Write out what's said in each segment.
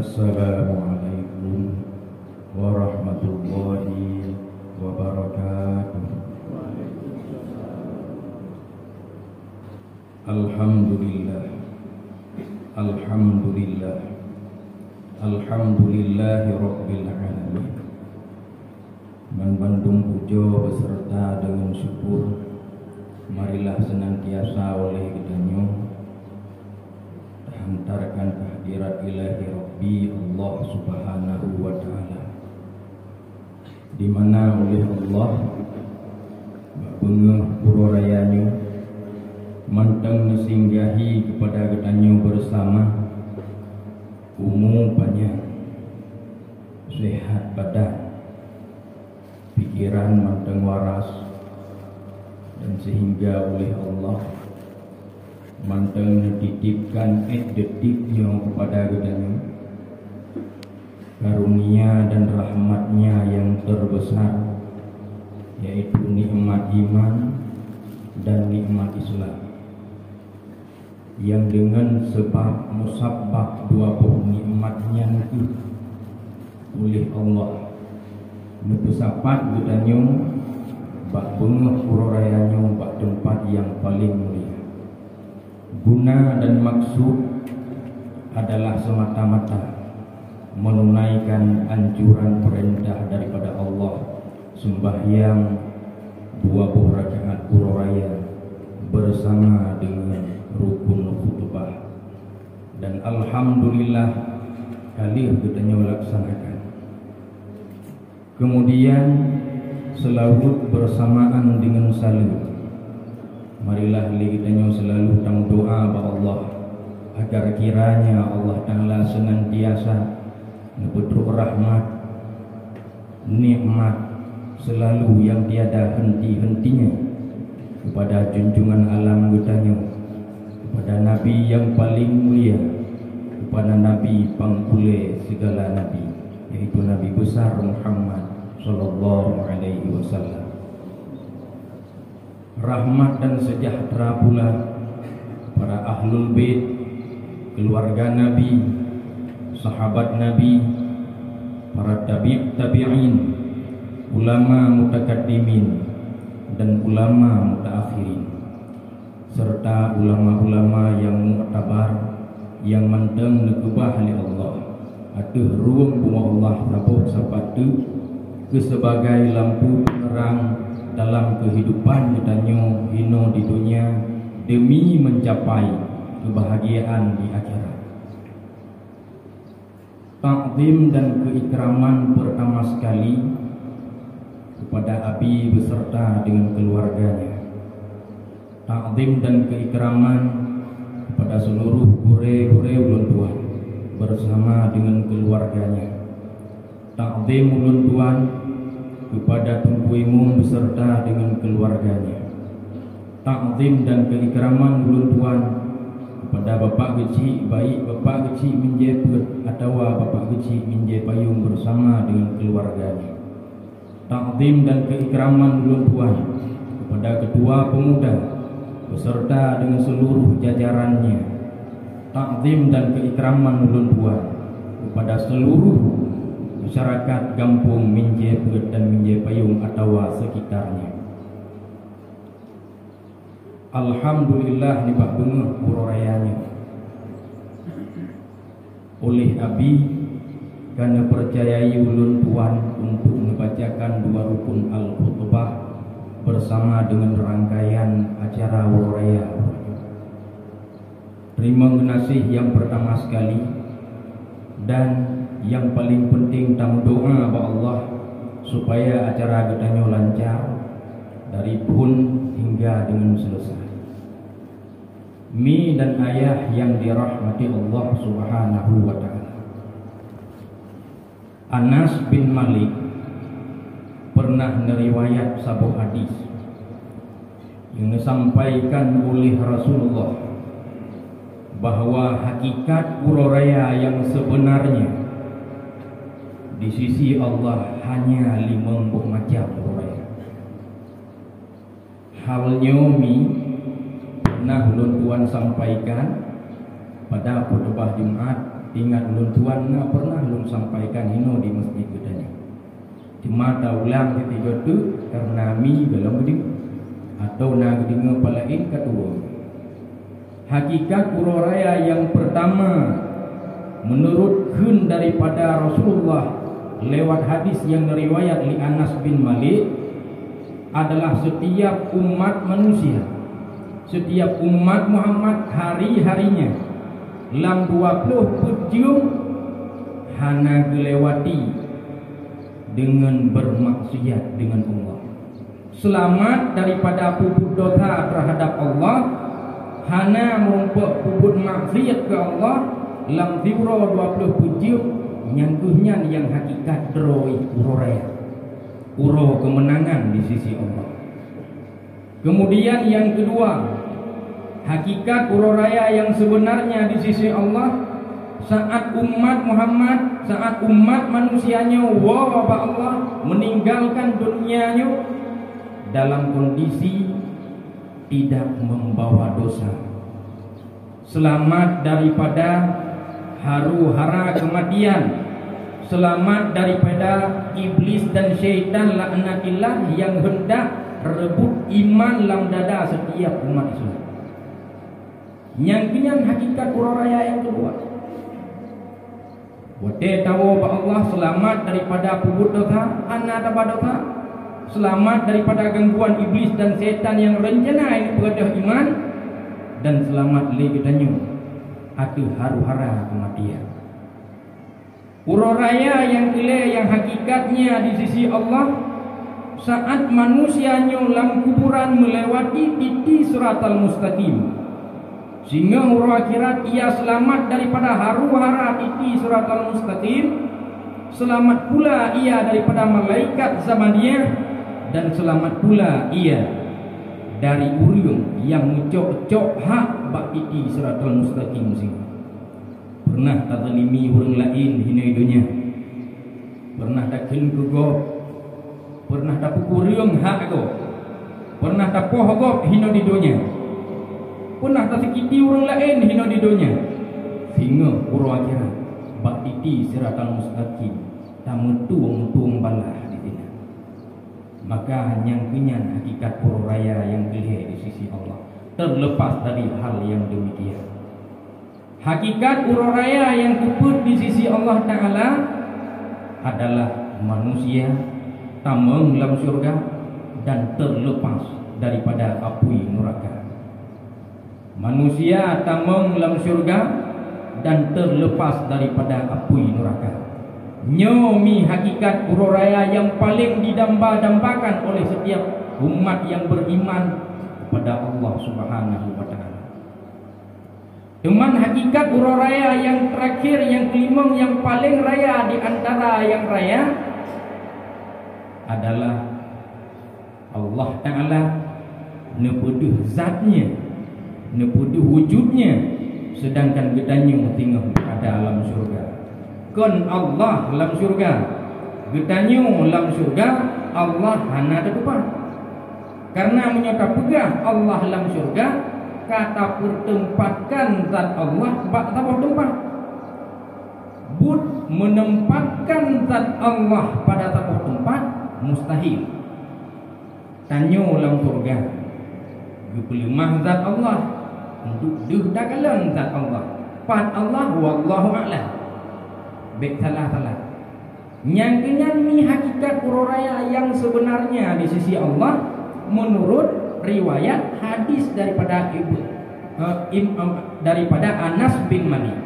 Assalamualaikum warahmatullahi wabarakatuh. Alhamdulillah, alhamdulillah, alhamdulillahi rabbil alamin. Bandung pujo beserta dengan syukur, marilah senantiasa oleh kedanyo hantarkan kehadirat ilahi Rabbi Allah subhanahu wa ta'ala, di mana oleh Allah bengah pura rayanyo manteng nesinggahi kepada kedanyo bersama umum banyak sehat badan, pikiran manteng waras, dan sehingga oleh Allah manteng dititipkan detiknya kepada kedanyo karunia dan rahmatnya yang terbesar, yaitu nikmat iman dan nikmat Islam, yang dengan sebab musabbab 20 nikmatnya itu oleh Allah besapat kedanyo bak bengah pura rayanyo bak tempat yang paling mulia. Guna dan maksud adalah semata-mata menunaikan anjuran perintah daripada Allah, sembahyang 20 rakaat pura raya bersama dengan rukun khutbah, dan alhamdulillah kali kita laksanakan. Kemudian selalu bersamaan dengan salat, marilah kita selalu tang doa kepada Allah agar kiranya Allah Ta'ala senantiasa memberi rahmat, nikmat selalu yang tiada henti-hentinya kepada junjungan alam kita, kepada Nabi yang paling mulia, kepada Nabi pangkule segala Nabi, yaitu Nabi besar Muhammad sallallahu alaihi wasallam. Rahmat dan sejahtera pula para ahlul bait, keluarga Nabi, sahabat Nabi, para tabi'in, ulama mutakaddimin dan ulama mutaakhirin, serta ulama-ulama yang mu'tabar, yang manteng nekebah oleh Allah, atuh ruang bunga Allah tabuh sepatu ke sebagai lampu penerang dalam kehidupan kedanyo hino di dunia demi mencapai kebahagiaan di akhirat. Takzim dan keikraman pertama sekali kepada Abi beserta dengan keluarganya. Takzim dan keikraman kepada seluruh gure-gure ulun tuan bersama dengan keluarganya. Takzim ulun tuan kepada Tunku Imum beserta dengan keluarganya. Takzim dan keikraman ulun tuan kepada Bapak Kecil, baik Bapak Kecil Minjepet atau Bapak Kecil Minjepayung bersama dengan keluarganya. Takzim dan keikraman ulun tuan kepada Ketua Pemuda beserta dengan seluruh jajarannya. Takzim dan keikraman ulun tuan kepada seluruh masyarakat kampung Minjepet dan Minjepayung atau sekitarnya. Alhamdulillah ni bak bengah purayanya oleh Abi karena percayai ulun tuan untuk membacakan 2 rukun al-khutbah bersama dengan rangkaian acara puraya. Terima kasih yang pertama sekali dan yang paling penting tamu doa kepada Allah supaya acara kedanyo lancar dari pun hingga dengan selesai. Mi dan ayah yang dirahmati Allah subhanahu wa ta'ala, Anas bin Malik pernah meriwayat sebuah hadis yang disampaikan oleh Rasulullah bahwa hakikat puroraya yang sebenarnya di sisi Allah hanya 5 macam puroraya. Halnya mi pernah ulun tuan sampaikan pada khutbah Jumat Ingat ulun tuan nggak pernah ulun sampaikan hino di masjid gedanya. Cuma tak ulang ketiga tu karena mi belum geding atau nak geding palain kedua. Hakikat pura raya yang pertama menurut kun daripada Rasulullah lewat hadis yang riwayat li Anas bin Malik adalah setiap umat manusia, setiap umat Muhammad hari-harinya lam 20 pujung hana gelewati dengan bermaksiat dengan Allah. Selamat daripada puput dosa terhadap Allah, hana merumpuk puput maksiat ke Allah lam 20 pujung nyangguhnya yang hakikat droi uroraya uro kemenangan di sisi Allah. Kemudian yang kedua, hakikat uroraya yang sebenarnya di sisi Allah saat umat Muhammad, saat umat manusianya wabah Allah meninggalkan dunianya dalam kondisi tidak membawa dosa, selamat daripada haru-hara kematian, selamat daripada iblis dan syaitan laknatillah yang hendak rebut iman dalam dada setiap umat Islam. Yang kini hakikat uraraya yang kedua, wate tahu bahwa Allah selamat daripada puput dosa, anak dosa, selamat daripada gangguan iblis dan syaitan yang rencana ini berada iman, dan selamat lagi tanya ada haru-hara kematian. Uraraya yang kile yang hakikatnya di sisi Allah saat manusianya dalam kuburan melewati titik siratal mustaqim, sehingga urah akhirat ia selamat daripada haru-hara titik siratal mustaqim, selamat pula ia daripada malaikat zamaniyah, dan selamat pula ia dari uriung yang mencok-cok hak bak titik siratal mustaqim sehingga pernah tak zalimi orang lain hina dunia, pernah tak kengkugop, pernah tak pukuriung hak go, pernah tak pohogop hina di dunia, pernah tak sakiti orang lain hina di dunia, sehingga urang akhirat bak titi siratal mustaqim tak mutung balah di sini. Maka yang kenyan hakikat puraya yang gelih di sisi Allah terlepas dari hal yang demikian. Hakikat uraraya yang kuput di sisi Allah Ta'ala adalah manusia tameng dalam syurga dan terlepas daripada api neraka. Manusia tameng dalam syurga dan terlepas daripada api neraka. Nyomi hakikat uraraya yang paling didamba-dambakan oleh setiap umat yang beriman kepada Allah Subhanahu wa Ta'ala. Teman hakikat uraraya yang terakhir, yang kelima, yang paling raya di antara yang raya adalah Allah Ta'ala nepeduh zatnya, nepeduh wujudnya, sedangkan getanya tinggal pada alam syurga. Kon Allah alam syurga, getanya alam syurga, Allah hana ada depan. Karena menyata pegah Allah alam syurga, kata pertempatkan zat Allah bak tabah tempat. Bud menempatkan zat Allah pada tabah tempat mustahil. Tanyo dalam surga gepelimah zat Allah untuk dagdalan zat Allah. Pat Allah wallahu a'lam. Baik salah. Yang kenyan ni hakikat uraraya yang sebenarnya di sisi Allah menurut riwayat hadis daripada daripada Anas bin Malik.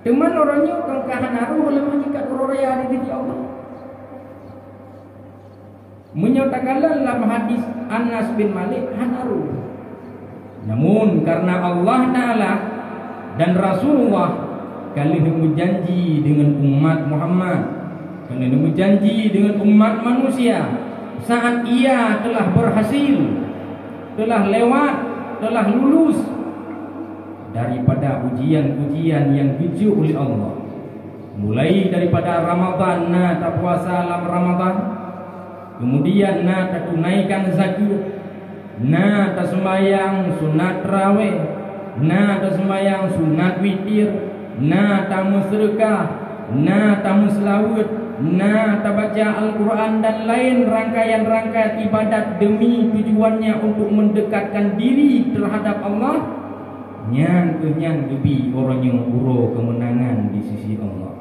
Teman orangnya kengkahan aruh dalam hakikat uraraya di sisi Allah. Menyatakan dalam hadis Anas bin Malik hanaru. Namun karena Allah Ta'ala dan Rasulullah kali berjanji dengan umat Muhammad, kali berjanji dengan umat manusia, saat ia telah berhasil, telah lewat, telah lulus daripada ujian-ujian yang diuji oleh Allah, mulai daripada Ramadan, na tak puasa dalam Ramadan, kemudian na tak tunaikan zakat, na tak sembahyang sunat tarawih, na tak sembahyang sunat witir, na tamu sedekah, na tamu selawat, na baca Al-Quran dan lain rangkaian-rangkaian ibadat demi tujuannya untuk mendekatkan diri terhadap Allah, nyang gebi orangnya uro kemenangan di sisi Allah.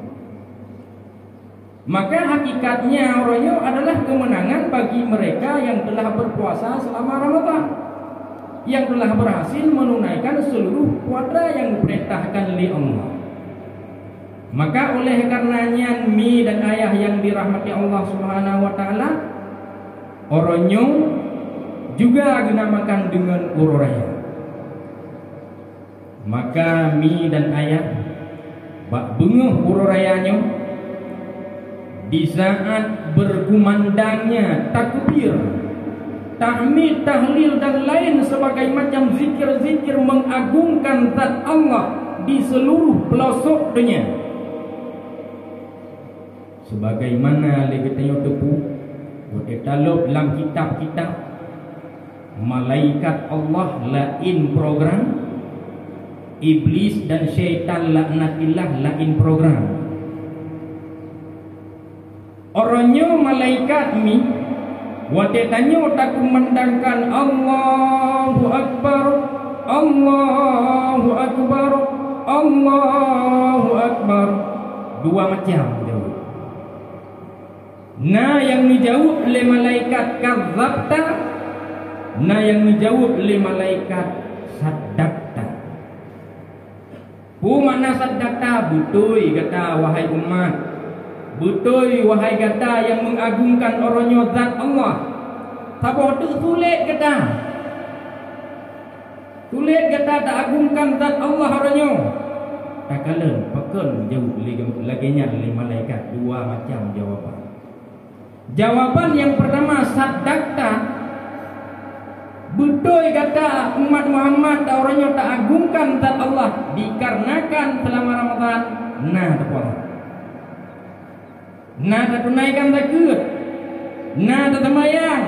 Maka hakikatnya orangnya adalah kemenangan bagi mereka yang telah berpuasa selama Ramadan, yang telah berhasil menunaikan seluruh puasa yang diperintahkan oleh Allah. Maka oleh karenanya mi dan ayah yang dirahmati Allah Subhanahu wa taala, orangnya juga dinamakan dengan ururaya. Maka mi dan ayah bak benguh ururayanya di saat berkumandangnya takbir, tahmid, tahlil dan lain sebagai macam zikir-zikir mengagungkan zat Allah di seluruh pelosok dunia. Sebagaimana legetanya tepu berdetalog dalam kitab-kitab, malaikat Allah lain program, iblis dan syaitan laknatillah lain program. Orangnya malaikat mi watetannya tak kumandangkan Allahu Akbar, Allahu Akbar, Allahu Akbar, dua macam jauh. Nah yang dijawab oleh malaikat kadzabta, nah yang dijawab oleh malaikat saddaqta. Makna saddaqta betul kata wahai umat, betul wahai kata yang mengagungkan orangnya zat Allah. Sabar tu sulit kata, sulit kata tak agungkan zat Allah orangnya. Tak kala pakon jauh lagi nya oleh malaikat dua macam jawapan. Jawapan yang pertama saddaqta, betul kata umat Muhammad orangnya tak agungkan zat Allah dikarenakan selama Ramadan nah terpuasa, nah tak tunaikan zakat, nah tak sembahyang,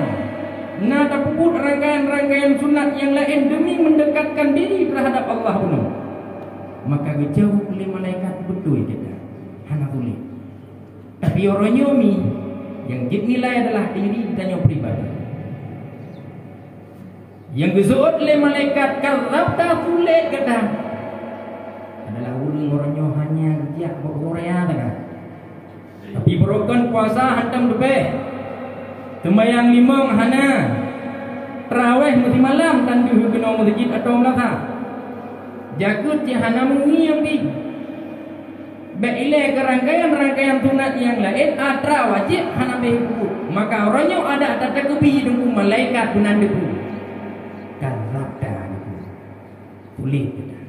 nah tak puput rangkaian-rangkaian sunat yang lain demi mendekatkan diri terhadap Allah penuh. Maka dijawab oleh malaikat betul kita hana boleh. Tapi orangnya mi yang dinilai adalah diri ditanya pribadi. Yang disebut oleh malaikat kadzabta sulit kata adalah orangnya hanya dia Korea tengah. Tapi berokon puasa hantam lebih, sembahyang limang hana, tarawih mesti malam tandu kena masjid atau melaka. Jakut yang hana mengiam di Baiklah kerangkaian-rangkaian sunat yang lain atra wajib hana behiku. Maka orangnya ada tata kebi dengan malaikat bunan itu. Kadzabta sulit kita.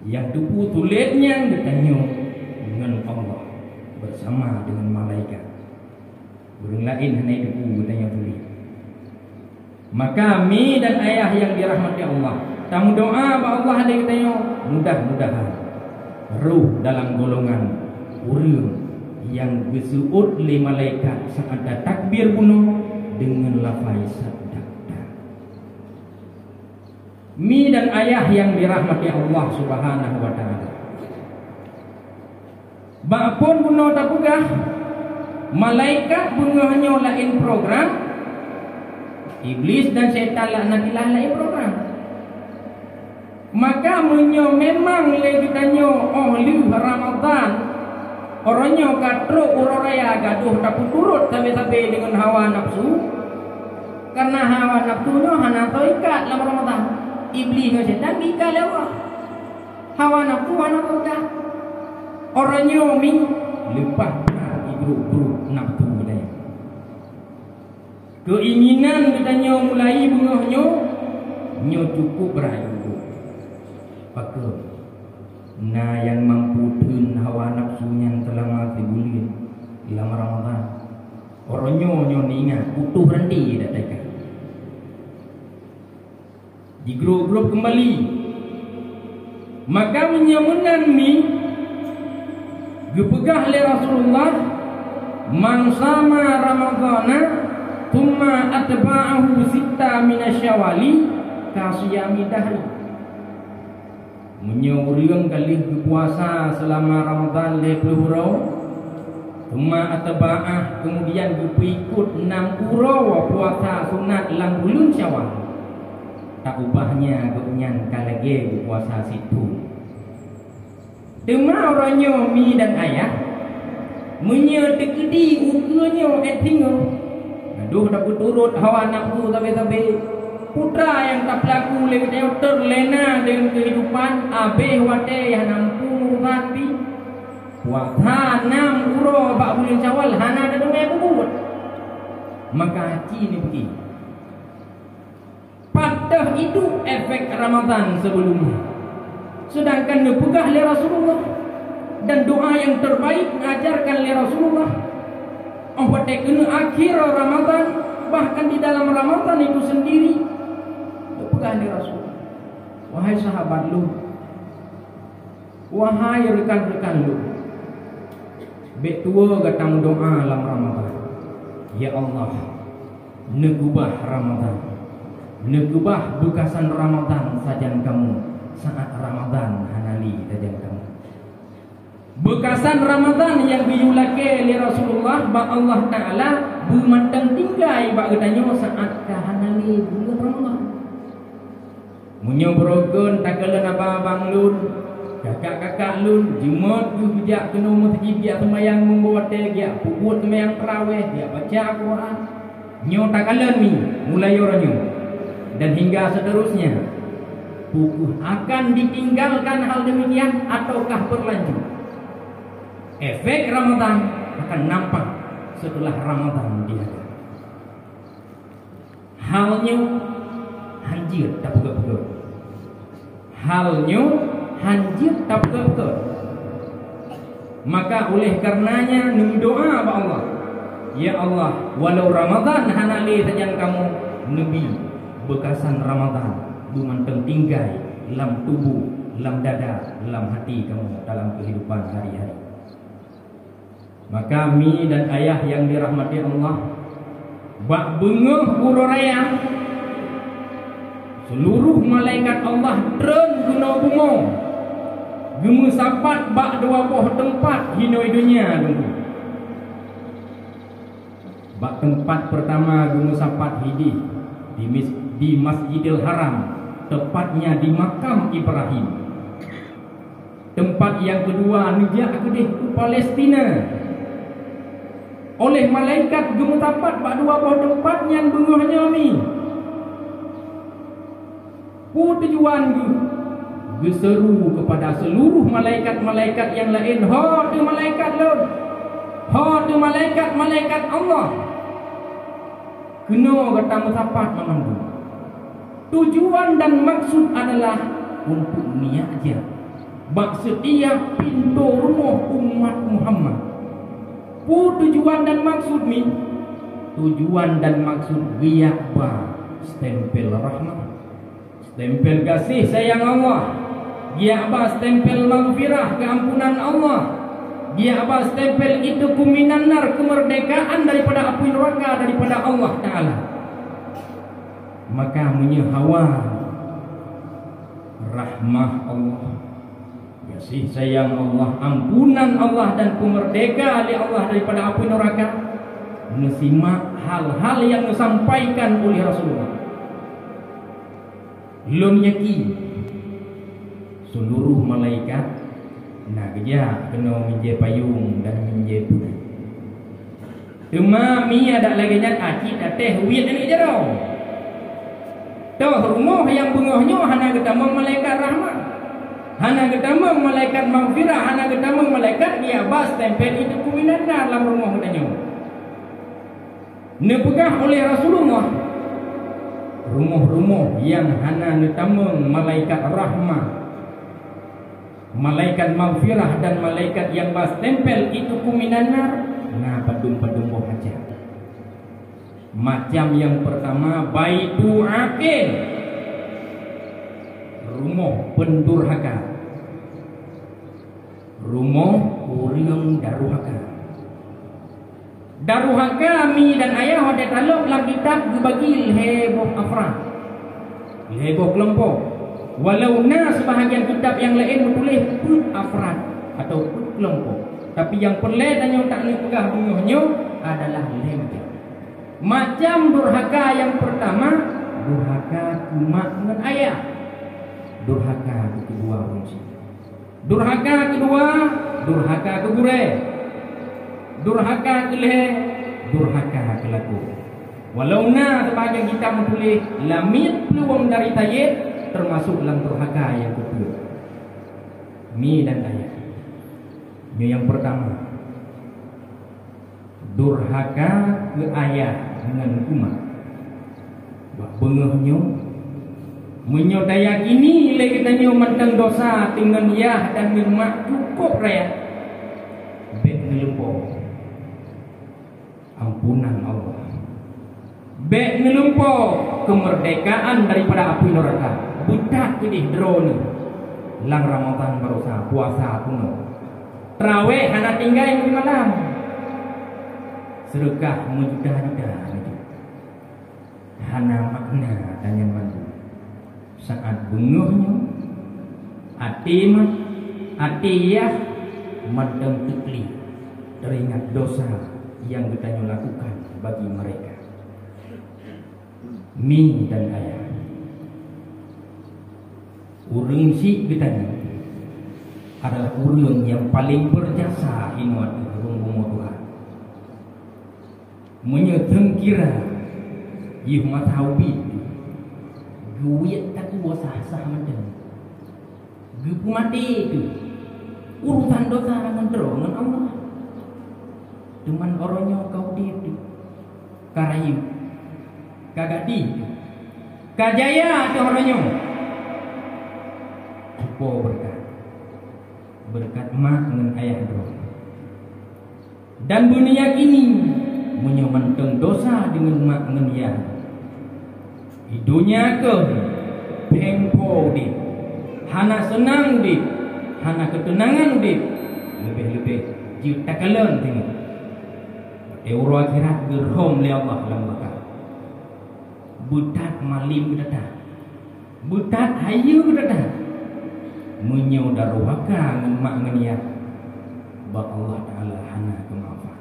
Yang tupu sulitnya ditanya dengan Allah bersama dengan malaikat. Burung lain hanya tupu ditanya sulit. Maka mi dan ayah yang dirahmati Allah, tamu doa bahwa Allah ada ditanya mudah-mudahan ruh dalam golongan orang yang disuut oleh malaikat saat ada takbir bunuh dengan lafaz saddaqta. Mi dan ayah yang dirahmati Allah Subhanahu wa taala. Bapun bunuh tapugah malaikat bunuhnya lain program, iblis dan syaitan laknatillah lain program. Maka memang lagi tanya ahli Ramadan orangnya katro uroraya gaduh tapi turut sampai-sampai dengan hawa nafsu. Karena hawa nafsunya hana ikat dalam Ramadan. Iblis dan syaitan ikat lewat hawa nafsu hana ikat. Orangnya mi lepas grup nafsu katanya. Keinginan katanya mulai bungohnya nyo cukup berayu. Maka nah yang mampu tun hawa nafsunya selama sebulan dalam Ramadan orangnya ingat utuh rendi dah tak di grup kembali. Maka menyamunan mi gepegah oleh Rasulullah man sama Ramadana thumma atba'ahu sitta minasyawali kasiyami dahri. Menyurung kali berpuasa selama Ramadan 20 urau. Tuma atba'ah kemudian berikut 6 urau puasa sunat dalam bulan Syawal. Tak ubahnya keunyan kalage berpuasa situ. Tuma orangnya mi dan ayah menyetekedi ukanya etingo. Aduh dah turut hawa nafsu tapi putra yang tak berlaku lewatnya terlena dengan kehidupan abeh wate yang nampu hati puasa 6 uro 4 bulan Syawal hana ada dengar kubut maka haji ni pergi patah itu efek Ramadan sebelumnya sedangkan dia pegah oleh Rasulullah dan doa yang terbaik mengajarkan oleh Rasulullah orang kena akhir Ramadan bahkan di dalam Ramadan itu sendiri pegang di Rasul. Wahai sahabat lu, wahai rekan-rekan lu, betua gatang doa dalam Ramadan. Ya Allah, negubah Ramadan, negubah bekasan Ramadan sajan kamu saat Ramadan hanali sajan kamu. Bekasan Ramadan yang diulake oleh Rasulullah ba Allah Taala bumantang tinggai ba katanya saat kahanali bulan Ramadan. Munyo brogon takala napa bang lun kakak-kakak lun jemot yu bijak kena masjid dia sembahyang membawa teh dia puput sembahyang tarawih dia baca Al-Quran nyo takala ni mulai orangnya dan hingga seterusnya akan ditinggalkan hal demikian ataukah berlanjut. Efek Ramadan akan nampak setelah Ramadan dia. Halnya hanjir tak pegel-pegel. Halnya hanjir tak pegel-pegel. Maka oleh karenanya doa kepada Allah. Ya Allah, walau Ramadan hanali saja kamu nebi bekasan Ramadan dumanteng tinggai dalam tubuh, dalam dada, dalam hati kamu dalam kehidupan hari-hari. Maka mi dan ayah yang dirahmati Allah, bak bengah ururaya seluruh malaikat Allah tren guna bunga gemusapat bak dua buah tempat hinoi dunia dulu. Bak tempat pertama gemusapat hidi di Masjidil Haram, tepatnya di makam Ibrahim. Tempat yang kedua nejak kedih Palestina. Oleh malaikat gemetapat bak dua buah tempat yang bengahnya ni. Tujuan geseru kepada seluruh malaikat-malaikat yang lain. Ha tu malaikat lu. Ha tu malaikat Allah. Kena kata mutapat memandu. Tujuan dan maksud adalah untuk ni aja. Bak setiap pintu rumah umat Muhammad. Tujuan dan maksud ni, tujuan dan maksud giaba stempel rahmat, stempel kasih sayang Allah, giaba stempel maghfirah keampunan Allah, giaba stempel itu kuminan nar kemerdekaan daripada api neraka daripada Allah Taala. Maka menyehawa rahmah Allah, kasih sayang Allah, ampunan Allah dan kemerdekaan oleh Allah daripada api neraka. Mensimak hal-hal yang disampaikan oleh Rasulullah. Lun yaki seluruh malaikat nak kerja kena minje payung dan minje putih. Cuma mi ada lagi nya akid teh wit ni jero. Toh rumah yang bengahnya hana ketemu malaikat rahmat. Hana ketemu malaikat maghfirah, hana ketemu malaikat dia bas tempel itu kuminan dalam rumah katanya. Nepegah oleh Rasulullah rumah-rumah yang hana ketemu malaikat rahmat, malaikat maghfirah dan malaikat yang bas tempel itu kuminan nah padum-padum boh aja. Macam yang pertama baitu aqil, rumah pendurhaka, rumah orang daruhaka. Daruhaka mi dan ayah ada taluk dalam kitab dibagi heboh afrad, heboh kelompok. Walau na sebahagian kitab yang lain bertulis put afrad atau put kelompok, tapi yang perletannya tak ni pegah bunguhnya adalah lemja. Macam durhaka yang pertama, durhaka ke mak dengan ayah. Durhaka ke kedua fungsi. Durhaka kedua, durhaka ke gure. Durhaka ke leher, durhaka ke laku. Walau na sebahagian kitab bertulis lamit peluang dari tayyid, termasuk dalam durhaka yang kedua. Mi dan ayah. Mi yang pertama, durhaka ke ayah dengan umat. Buat bengahnya menyodaya kini lagi tanya mantang dosa dengan yah dan mak cukup raya. Bet ngelumpau ampunan Allah. Bet ngelumpau kemerdekaan daripada api neraka. Budak ini drone lang Ramadan barusa puasa kuno. Terawih hana tinggal di malam. Sedekah mudah-mudah itu. Hana makna dan yang mandu. Saat bunguhnya atiyah madam tukli teringat dosa yang kita lakukan bagi mereka. Mi dan ayah. Urang si kita adalah urang yang paling berjasa inuat rumah Tuhan. Menyeteng kira yih matawid guit tak sah-sah macam gupu mati itu urusan dosa dengan dengan Allah. Cuman orangnya kau dia tu karayu kagak di kajaya tu orangnya cukup berkat mak dengan ayah bro. Dan dunia kini menyemanteng dosa dengan mak dengan ayah. Hidunya ke pengpo di hana senang di hana ketenangan di lebih-lebih juta kalian tengok euro akhirat gerhom le Allah lambaka butat malim kita butat hayu kita menyodar waka ngemak ngeniat bak Allah Ta'ala hana kemaafan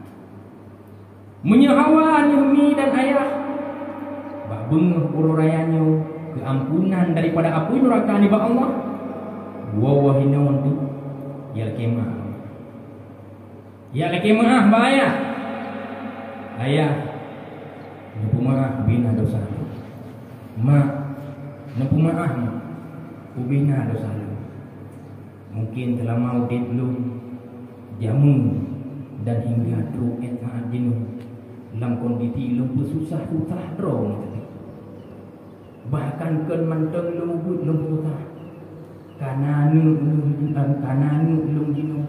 menyahawa nyumi dan ayah bak bengah ururayanya keampunan daripada api neraka ni bak Allah wawahinawan tu ya kemah bak ayah nampu maaf bina dosa mak nampu maaf ubina dosa mungkin telah mau belum jamu dan hingga truet saat jenuh dalam kondisi lumpuh susah drong bahkan kan manteng lumpuh susah kananu lum jenuh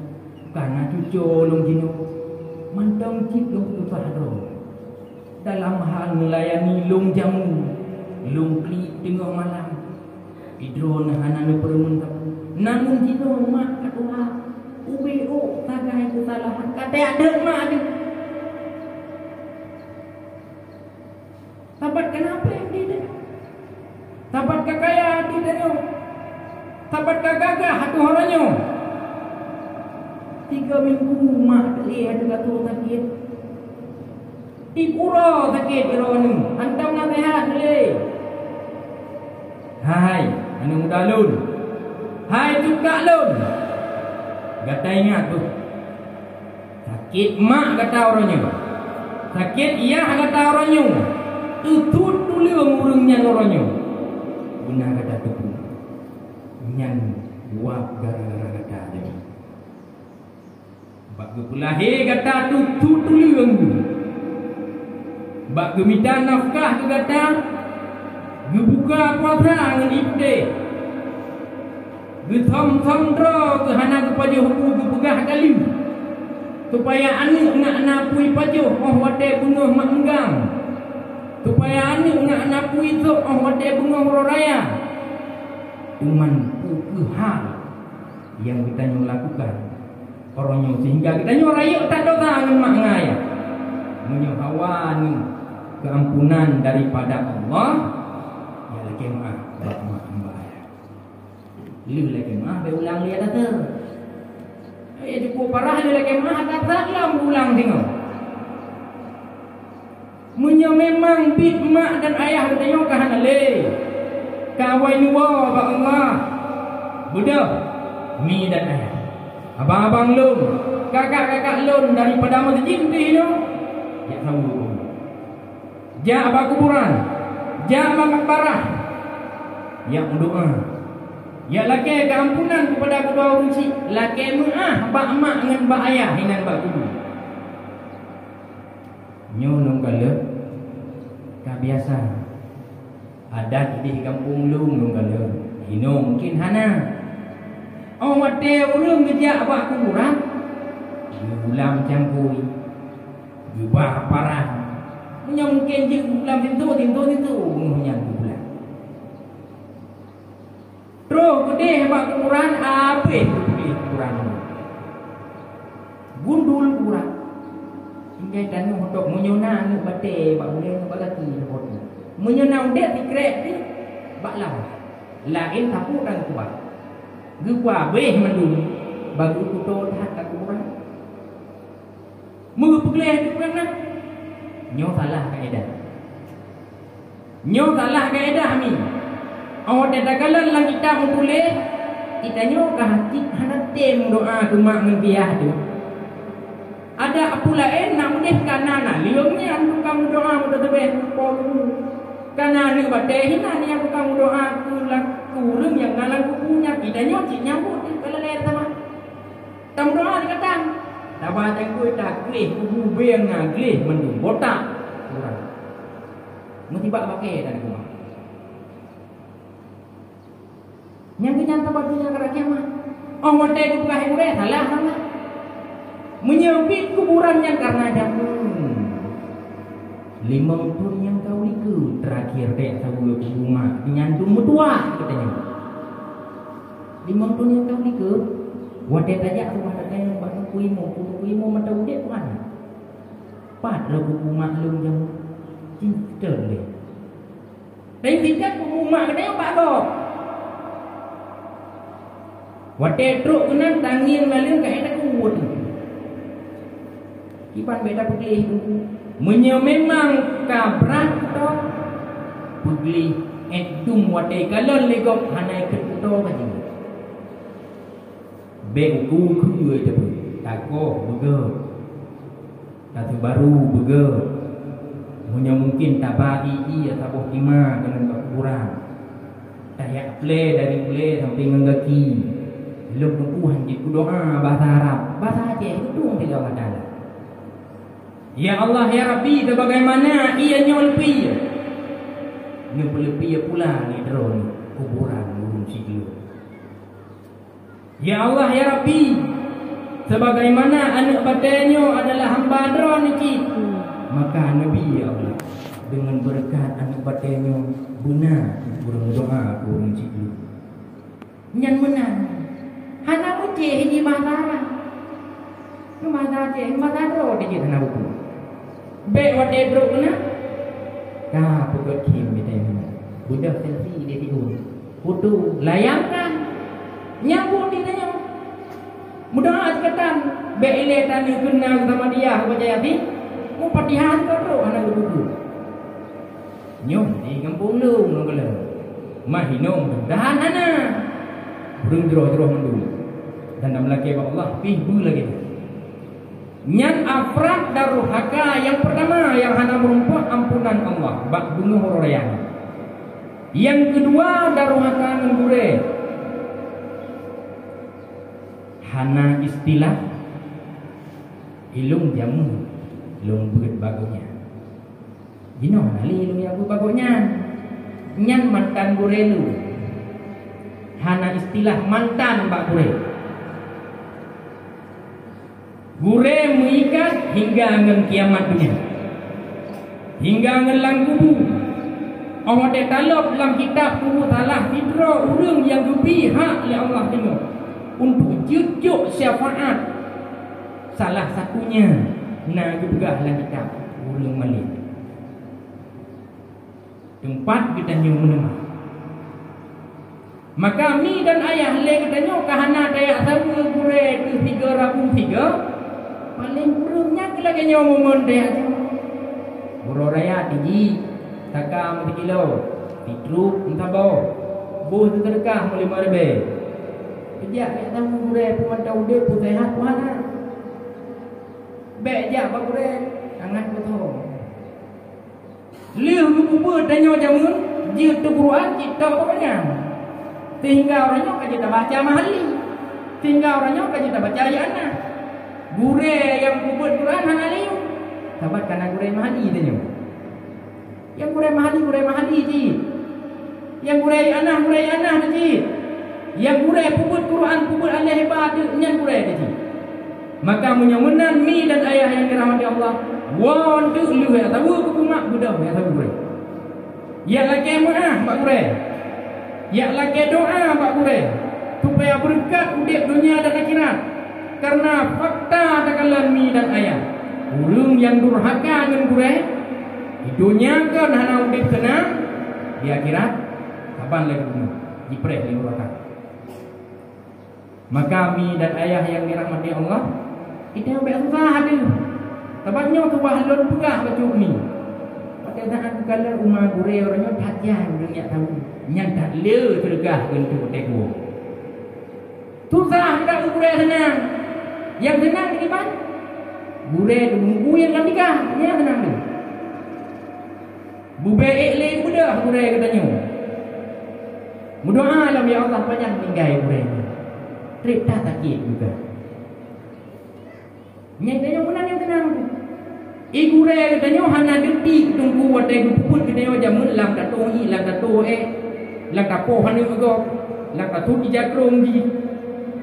kana cucu lum jenuh manteng cip lumpuh susah drong dalam hal melayani lum jamu lum klik tengah malam idron hananu permun namun jino mak ketua UBO tagai kesalahan kata ada mak ni tabat kenapa yang dia tabat kakaya dia tabat kagagah hatu orangnya 3 minggu mak dia ada kata sakit di pura sakit ironi antam nasihat boleh hai anu muda lun hai juga lun kata ingat tu sakit mak kata orangnya sakit iya kata orangnya tutut dulu urungnya orangnya benar kata tu nyan wap gara-gara kata dia bak gepulahi kata tutut dulu bak gemita nafkah kata gebuka puasa dengan ibde Gethom-thom dro ke hana kepada hukum kepegah kali supaya anak nak napui pajuh wate bunga mak enggang supaya anak nak napui tu wate bunga roraya cuman hal yang kita lakukan orangnya sehingga kita raya tak dosa dengan mak ngaya menyohawan keampunan daripada Allah ya lagi maaf mak Lu lagi mah berulang dia kata. Cukup parah lu lagi mah kata lah berulang tengok. Munya memang bit mak dan ayah tengok kahan ale. Kawan wa ba Allah. Budak mi dan ayah. Abang-abang lun, kakak-kakak lun daripada masjid tu. Ya tahu. Ja abang kuburan. Ja abang makbarah. Ya doa. Ya laki keampunan kepada kedua orang cik. Laki maaf bak mak dengan bak ayah dengan bak kubu. Nyo nong kala ka biasa. Adat di kampung lu nong kala. Hino mungkin hana. Oh wate urang gejak bak kuburan. Ulam campur. Gubah parah. Nya mungkin je ulam tintu ngunya bulan. Terus gede bak kuburan apa kuburan. Gundul kuburan. Hingga dan untuk menyona ni bate bak boleh bak laki hot. Menyona dek tikrek ni bak lawa. Lain tapu dan kuat. Gua beh mendung bagi kuto hat kat kuburan. Mu pegleh kuburan nak. Nyo salah kaedah. Nyo salah kaedah ni. Awak dah kala lang kita tulis kita nyo ka hati hanatem doa ke mak ngan biah tu. Ada apa lain nak mulih kanana liungnya tukang doa mudah tebeh polu. Kana ni bate hina ni aku tukang doa ku lang kurang yang ngalang ku punya kita nyo cik nyambut kala lain sama. Tam doa dikatan. Dapat aku tak klih ku beng ngaglih mendung botak. Kurang. Mesti bak pakai dan ku. Yang kenyang tempat dunia kerak kiamat. Oh mati ku bukan hemure salah sama. Menyempit kuburan yang karena jamun. 5 tahun yang kau liku terakhir dek sabu rumah nyantum mutua katanya. 5 tahun yang kau liku wadah tajak rumah katanya batu kuimo mata udek mana. Pat lagu rumah lu yang cinta le. Dan tidak rumah katanya pak kok. Wate truk kenan tangin malin ka eta kuwut. Kipan beda putih tu. Menye memang kabrat to. Pugli edum wate kalon legop hanai keto kaji. Bengku ku tu. Tako bege. Tatu baru bege. Menye mungkin tabagi ia tabuh lima dengan kuburan. Tayak play dari play sampai ngengaki. Belum Tuhan itu doa bahasa Arab. Bahasa Aceh itu tidak ada. Ya Allah ya Rabbi sebagaimana ia nyolpi. Nyolpi pula ni drone kuburan burung siglu. Ya Allah ya Rabbi sebagaimana anak badannya adalah hamba drone itu. Maka Nabi ya Allah dengan berkat anak badannya guna burung doa burung siglu. Nyan menang. Hana mutih ini mahara. Mahara je, mahara ro de hana buku. Be wate bro na. Ka pukul kim bete ni. Budak selfie dia tidur. Foto layangkan. Nyambut di tanya. Mudah sekatan. Be ile tani kenal sama dia percaya ti. Mu patihan ko ro hana buku. Nyom di kampung lu ngala. Mahinom dahan hana. Burung jero-jero mendung. Dan dalam lagi Allah pibu lagi. Nyan afrad daruhaka yang pertama yang hana merumpah ampunan Allah. Bak bunuh orang. Yang kedua daruhaka ngure. Hana istilah ilung jamu ilung berit bagonya. Gino nali ilung yang bagonya. Nyan mantan gurelu. Hana istilah mantan Mbak Gure. Gure mengikat hingga ngen kiamat dunia. Hingga ngen lang kubu. Allah detalog dalam kitab kubu salah hidro urang yang berpihak oleh Allah dengar. Untuk jujuk syafaat. Salah satunya na juga dalam kitab urang malik. Tempat kita yang menemah. Maka mi dan ayah le katanya kahana daya sama gure tu 3 rabung 3 paling kurangnya lagi nyomong daya Buro raya tinggi takam 1 kilo Pitruk entah bau Buh tu terkah 5,000 Kejap kat tamu gure pemantau dia pun sehat mana Bek jap pak gure Sangat betul Liu kubur tanya jamun Dia tu Quran kita pokoknya Sehingga orangnya kan kita baca mahali Sehingga orangnya kan kita baca ayatnya Gure yang kubur Quran hana liu Sahabat karena gure mahali tanya Yang gure mahali ji Yang gure anak ji Yang gure kubur Quran kubur Allah hebat Yang gure ji Maka menyamunan mi dan ayah yang dirahmati Allah Wan tu lu ya tahu kumak budak ya tahu gure Ya lagi muah pak gure Ya lagi doa pak gure supaya berkat udip dunia dan akhirat karena fakta takalan mi dan ayah ulung yang durhaka dengan gure di dunia kan hana udip senang di akhirat kapan lagi bunuh dipreh di neraka. Maka mi dan ayah yang dirahmati Allah kita ambil usaha dulu sebabnya tu bahalun pegah baju ni pada saat kalau rumah gure orangnya tajan dia tahu yang tak le tergah untuk teko susah tidak gure senang yang senang di mana gure tunggu yang nak nikah dia senang tu bube ekle mudah gure katanya berdoa alam ya Allah panjang tinggal gure trip tak sakit juga nyatanya mana yang tenang tu ibu raya katanya hana detik tunggu wadai puput katanya jamun lang katohi lang kato lang kapo hana juga lang kato dijakrong di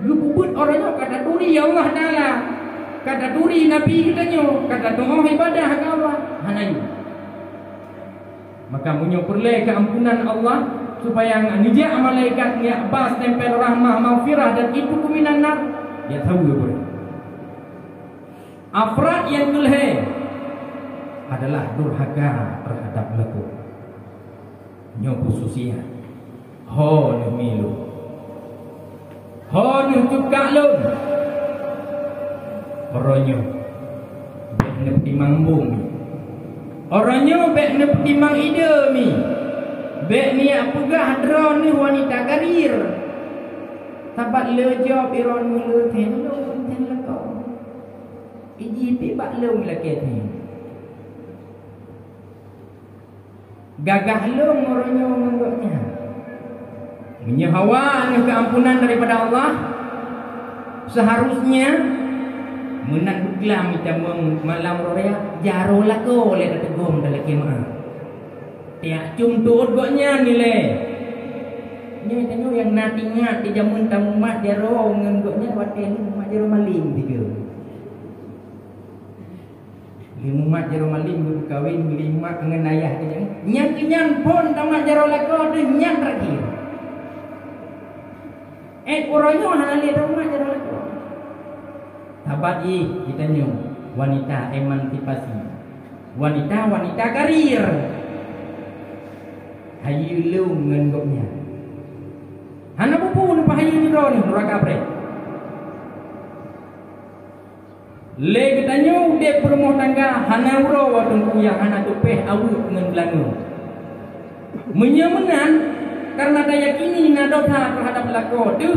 lu puput orangnya kata turi ya Allah Ta'ala kata turi Nabi katanya kata doa ibadah ke Allah hana itu maka punya perleh keampunan Allah supaya ngajak malaikat ni Abbas tempel rahmah maghfirah dan itu kuminan nar dia tahu ya boleh afrad yang keleh adalah durhaka terhadap laku nyobu susia ho ni milu ho ni cukak lun orangnya bek nep timang bumi orangnya bek nep timang ide mi bek ni apegah drone ni wanita karir tabat lejo piron mulu ten lekau iji pi bak lung laki ni gagah lung orangnya menggoknya menyehawa keampunan daripada Allah seharusnya menang buklam kita malam raya jaro lako oleh tegum dalam kemah tiak cum tuut goknya nilai ni tanya yang natinya di jamun tamu mat jaro ngenggoknya waten mat jaro maling tiga limat jaro maling berkawin lima dengan ayah dia nyan pun tamat jaro lako tu nyan terakhir orangnya halal tamat jaro lako sahabat kita nyu wanita emansipasi wanita karir hayu lu ngenggoknya hana pupu ni pahayu ni ro ni neraka pre le katanya udah berumah tangga hana uro watungku yang hana tupeh awuk dengan belanga menyemenan karena daya kini nadosa terhadap lako tu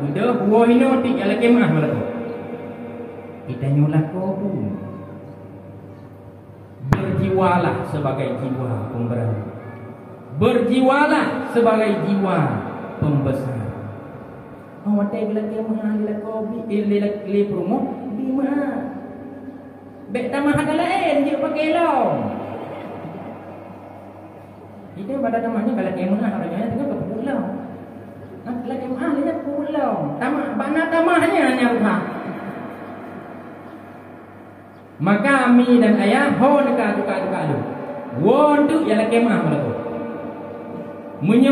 udah buahino tik ala kemah malako kita nyolako pun berjiwalah sebagai jiwa pemberani berjiwalah sebagai jiwa pembesar awak bila kemah lako le promo bima bek tamah ada lain dia pakai long itu pada tamahnya kalau kemah harganya tengah ke pulau kalau kemah dia ke pulau tamah bana tamahnya hanya rumah maka mi dan ayah ho dekat lu won tu ialah kemah malah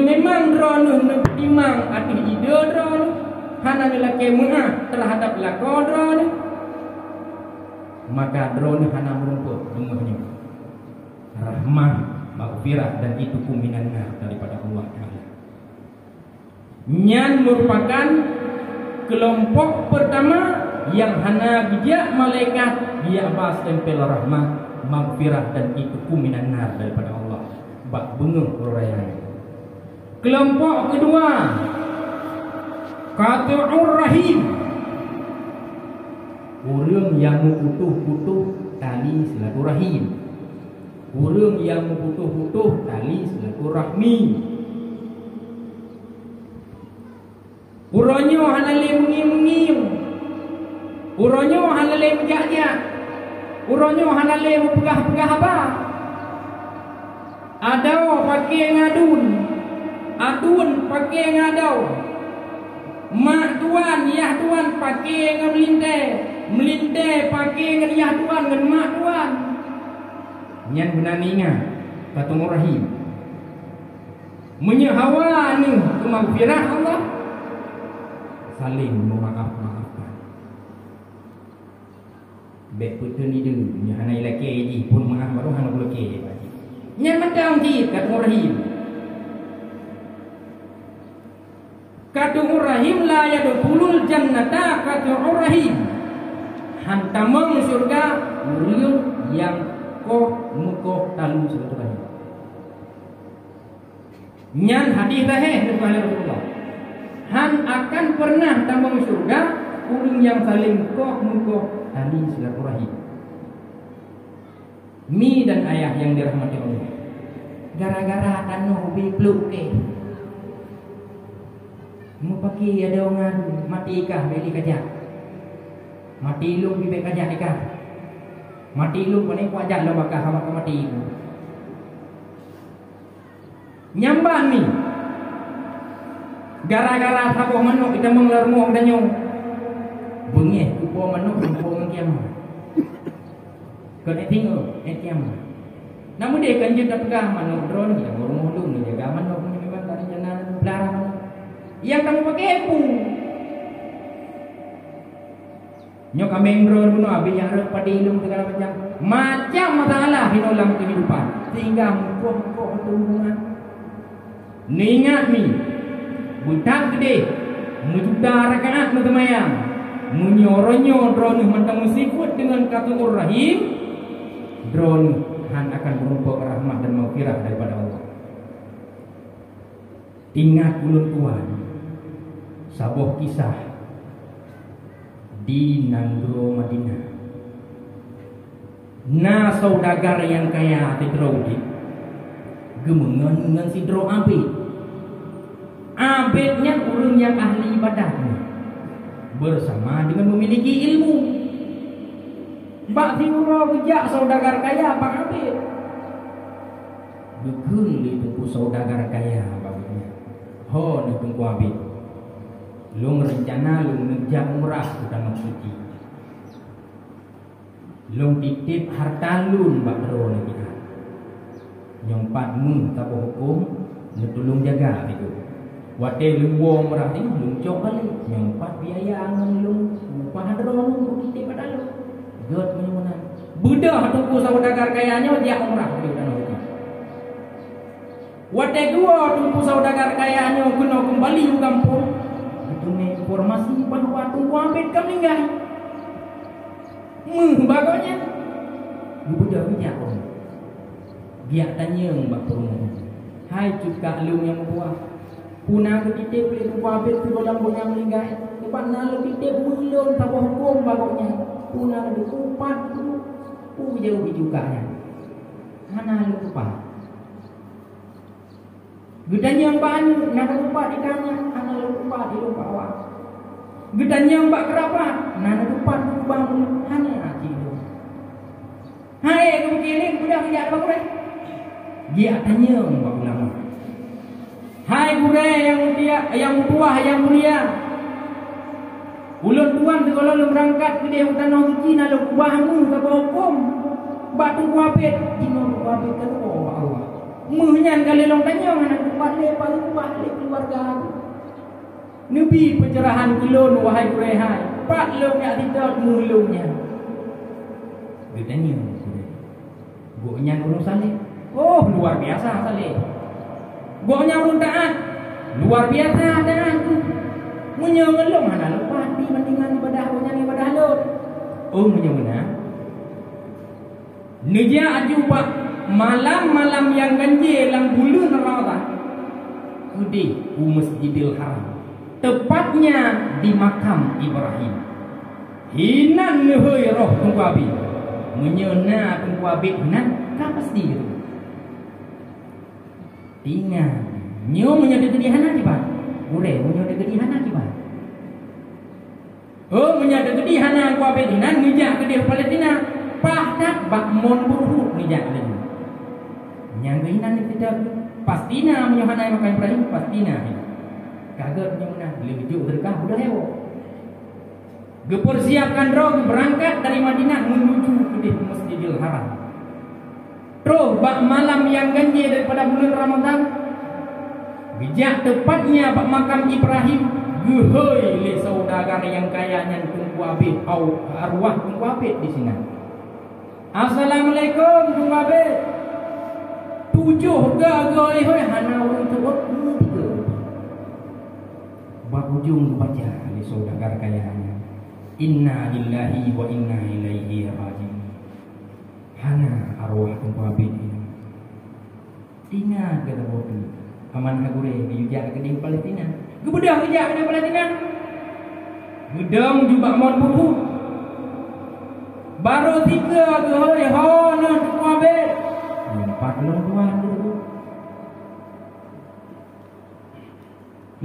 memang drone timang ati ide drone hana bila kemah terhadap lakon drone maka drone hana merumput rumahnya rahmah maghfirah dan itu kuminannya daripada Allah Ta'ala Nyan merupakan kelompok pertama yang hana bijak malaikat dia bas tempel rahmat, maghfirah dan itu minan nar daripada Allah. Bak bengeng raya. Kelompok kedua qati'ur rahim. Orang yang memutuh-putuh tali silaturahim. Orang yang memutuh-putuh tali silaturahmi. Uronyo halale mengim-mengim. Uronyo halale menjak-jak. Uronyo halale mempegah-pegah apa? Adau pakai ngadun. Adun pakai ngadau. Mak tuan, yah tuan pakai ngemelinte. Melinte pakai ngan yah tuan ngan mak tuan. Nyan benar ingat kata rahim. Menyehawa ni kemaghfirah Allah. Saling memaaf-maafkan. Baik betul ni dulu. Yang hana ilaki ini pun maaf baru hana belaki. Yang macam ni kata rahim. Kata rahim la yadkhulul jannata kata rahim. Hantamang surga orang yang mukoh talu silaturahim. Nyan hadis dah dari Rasulullah. Han akan pernah tambang surga orang yang saling mukoh tali silaturahim. Mi dan ayah yang dirahmati Allah. Gara-gara tanu bi pluk ke. Mu pakai ada orang mati kah beli kajak. Mati lu bi kajak nikah. Mati lu panik wajak lo bakal sama mati ibu. Nyambah ni. Gara-gara sabuh manuk kita mengelarmu dan nyong. Bengih kupo manuk kupo ngiam. Kau tengok ngiam. Namun dia kan dia pegang manuk drone dia ngurung ni jaga manuk ni memang tak jangan pelihara manuk. Yang kamu pakai pun. Nyok kambing drone bunuh habis yang rek padi ilmu segala macam masalah dalam kehidupan sehingga muka-muka hubungan. Ni ingat ni budak gede mujuda rakaat mutamayang munyoronyo drone mentang musifut dengan kata rahim drone han akan berupa rahmat dan maghfirah daripada Allah. Ingat ulun tuan sabuh kisah di Nandro Madinah. Na saudagar yang kaya hati Draudi gemengan dengan si Dro Abid. Abidnya orang yang ahli ibadah bersama dengan memiliki ilmu. Bak si Uro kejak saudagar kaya Pak Abid. Gegel itu saudagar kaya bagusnya. Ho ni tunggu Abid. Lu rencana lu ngejak umrah ke tanah suci. Lu titip harta lu mbak Dro lagi. Nyompat mu tak hukum, lu tolong jaga itu. Wate lu wo umrah ni lu cok balik. Nyompat biaya angan lu, upah Dro lu titip pada lu. God mana? Budak tunggu saudagar kayanya dia umrah di tanah suci. Wate gua tunggu saudagar kayanya kena kembali ke kampung. Informasi bahawa tunggu Abid kami enggak bagusnya budak bijak dia tanya mbak perumah hai cuka lu yang buah punah ketitip boleh tunggu Abid tu dalam bunga meninggal tempat nak lu titip mulun tanpa hukum bagusnya punah lu kupat tu jauh bijukanya mana lu kupat gedanya ban nak kupat ikannya mana lu kupat di lupa awak gedanya mbak kerabat nana depan kubang hanya itu. Hai kamu kini sudah kerja apa kure? Dia tanya mbak ulama. Hai kure yang tua yang mulia. Ulun tuan kalau lu berangkat ke dia tanah suci lalu kubahmu ke hukum. Batu kuapit jino kuapit ke Allah. Muhnya kali long tanya mana kupat le paling kupat le keluarga. Nabi pencerahan kelon wahai kurehai. Pak long yang tidak mulungnya. Bedanya. Goknya urung salih. Oh luar biasa salih. Goknya urung taat. luar biasa dah aku. Menyengelung mana lepas di mendingan ibadah lo. Oh menyemena. Neja ajuba malam-malam yang ganjil lang bulan Ramadan. Udi Masjidil Haram. Tepatnya di makam Ibrahim. Hinan lehoi roh tunggu abi. Menyena tunggu abi nan ka pasti itu. Tinggal nyo menyada gedihana ki ba? Ure menyada gedihana ki ba? Oh menyada gedihana ku abi nan ngejak gedih Palestina. Pahdak bakmon buruk ngejak lagi. Yang gehinan tidak pastina menyohanai makam Ibrahim pastina. Kagak punya lebih jauh berkah udah hewo. Gepersiapkan roh berangkat dari Madinah menuju ke Masjidil Haram. Roh bak malam yang ganjil daripada bulan Ramadan. Bijak tepatnya bak makam Ibrahim. Gehoi le saudagar yang kayanya tunggu abid au arwah tunggu abid di sini. Assalamualaikum tunggu abid. 7 gagoi hoi hana urang turut 3. Bak ujung baca le saudagar kayanya. Inna lillahi wa inna ilaihi raji'un. Hana arwah tunggu abid ini. Tina kata bodoh. Aman hagure dijak ke di Palestina. Gebedah dijak ke di Palestina. Gedang juga mon buhu. Baru 3 ke hoi hono tunggu abid. 4 tuan dulu.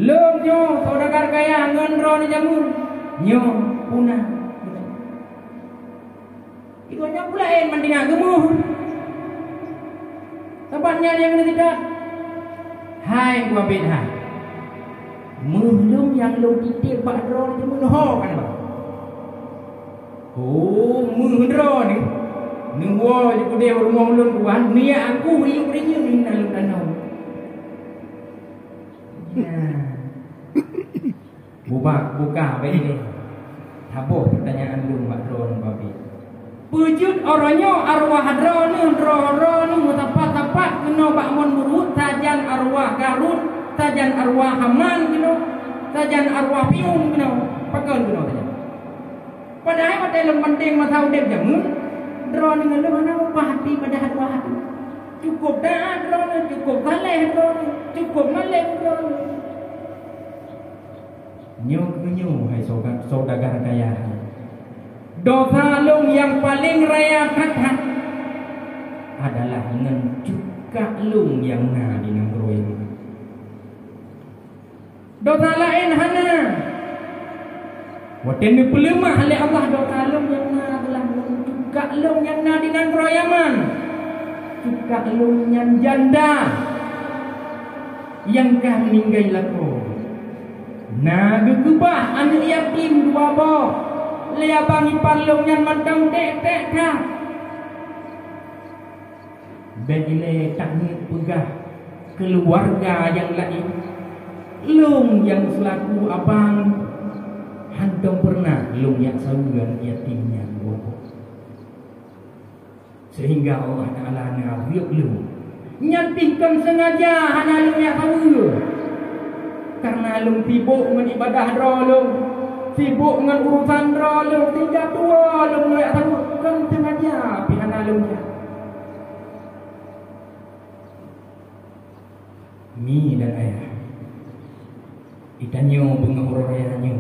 Lom nyo saudagar kaya ngendro ni jamur. Nyo punah. Ikonya pula mendingan gemuh. Tempatnya yang tidak. Hai gua beda. Muhlum yang lu titik bak dro ni munho kan ba. Oh, munho ni. Nunggu je dia rumah ulun kuan, ni aku riuk riuk ni dalam danau. Buka baik ni. Apa pertanyaan lu Mbak Ron babi? Wujud orangnya arwah dro ni mutapat kena bakmon burut sajan arwah Garun, sajan arwah Haman kena, sajan arwah Piung kena. Pakai kena saja. Padahal dalam penting masa udep jamun, dro ni ngelu mana pahati pada arwah hati. Cukup dah dro ni, cukup saleh dro ni, cukup malek dro ni. Nyu hai saudagar kaya. Dosa long yang paling raya kakak adalah ngencukak long yang na di nanggro ini. Dosa lain hana. Waten ni pelemah oleh Allah dosa long yang na adalah ngencukak long yang na di nanggro Yaman. Cukak long yang janda yang kah meninggal laku. Nah gegubah anak yatim 2 boh. Lia bangi palung yang mandang dek kah. Begile taknik pegah keluarga yang lain. Lung yang selaku abang hantam pernah lung yang saluran yatimnya bobo. Sehingga Allah Ta'ala ngawiyuk lung nyatikan sengaja hana lung yang saluran. Karena lung sibuk dengan ibadah dro lung, sibuk dengan urusan dro lung, 3 tua lung mulai tahu kan sengaja pihak lung ya. Mi dan ayah itanyo bunga urorayanya.